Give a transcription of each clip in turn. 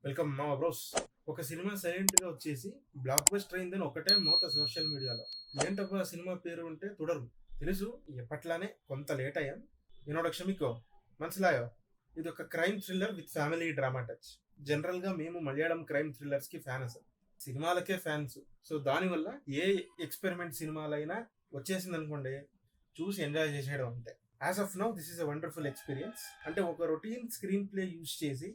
Welcome మా bros. ఒక cinema silent గా వచ్చేసి బ్లాక్ బస్టర్ అయిందని ఒకటే మోత సోషల్ మీడియాలో. ఏంటబ్బా సినిమా పేరు ఉంటే తుడరు. తెలుసు ఎప్పట్లానే కొంత లేట్ అయ్యాం. ఇంట్రొడక్షన్ మీకు మనసులాయో. ఇది ఒక crime thriller with family drama touch. General గా మేము మలయాళం క్రైమ్ థ్రిల్లర్స్ కి ఫ్యాన్స్, సినిమాలకే ఫ్యాన్స్. సో దానివల్ల ఏ ఎక్స్పెరిమెంట్ సినిమాలైనా వచ్చేసింది అనుకోండి, చూసి ఎంజాయ్ చేసేయడం అంతే. As of now this is a wonderful experience. అంటే ఒక రొటీన్ స్క్రీన్ ప్లే యూజ్ చేసి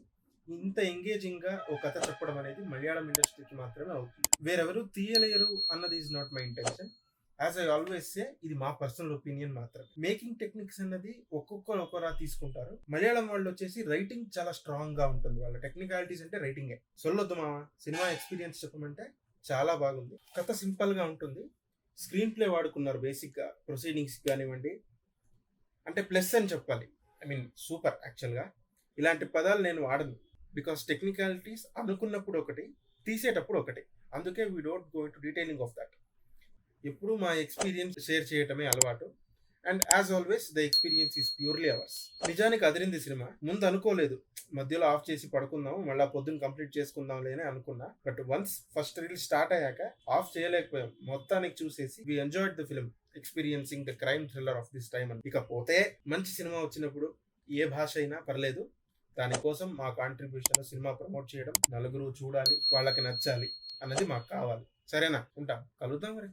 ఇంత ఎంగేజింగ్ గా ఒక కథ చెప్పడం అనేది మలయాళం ఇండస్ట్రీకి మాత్రమే అవుతుంది. వేరెవరు తీయలేరు అన్నది is not my intention. As I always say, ఇది మా పర్సనల్ ఒపీనియన్ మాత్రమే. మేకింగ్ టెక్నిక్స్ అన్నది ఒక్కొక్కరు ఒక్కరా తీసుకుంటారు. మలయాళం వాళ్ళు వచ్చేసి రైటింగ్ చాలా స్ట్రాంగ్ గా ఉంటుంది. వాళ్ళ టెక్నికాలిటీస్ అంటే రైటింగే. సొల్లొద్దు మామ, సినిమా ఎక్స్పీరియన్స్ చెప్పమంటే చాలా బాగుంది. కథ సింపుల్ గా ఉంటుంది. స్క్రీన్ ప్లే వాడుకున్నారు బేసిక్ గా, ప్రొసీడింగ్స్ కానివ్వండి. అంటే ప్లస్ అని చెప్పాలి. I mean super. యాక్చువల్ గా ఇలాంటి పదాలు నేను వాడను. బికాస్ టెక్నికాలిటీస్ అనుకున్నప్పుడు ఒకటి, తీసేటప్పుడు ఒకటి. అందుకే we don't go into detailing of that. ఎప్పుడు మా ఎక్స్పీరియన్స్ షేర్ చేయటమే అలవాటు. And as always the experience is purely hours. నిజానికి అదిరింది సినిమా. ముందు అనుకోలేదు, మధ్యలో ఆఫ్ చేసి పడుకుందాం, మళ్ళీ పొద్దున్న కంప్లీట్ చేసుకుందాం లేని అనుకున్నా. But once first reel start అయ్యాక ఆఫ్ చేయలేకపోయాం. మొత్తానికి చూసేసి we enjoyed the film, experiencing the crime thriller of this time. ఇకపోతే మంచి సినిమా వచ్చినప్పుడు ఏ భాష అయినా పర్లేదు, దానికోసం మా కాంట్రిబ్యూషన్ సినిమా ప్రమోట్ చేయడం, నలుగురు చూడాలి, వాళ్ళకి నచ్చాలి అన్నది మాకు కావాలి. సరేనా? ఉంటాం, కలుద్దాం మరి.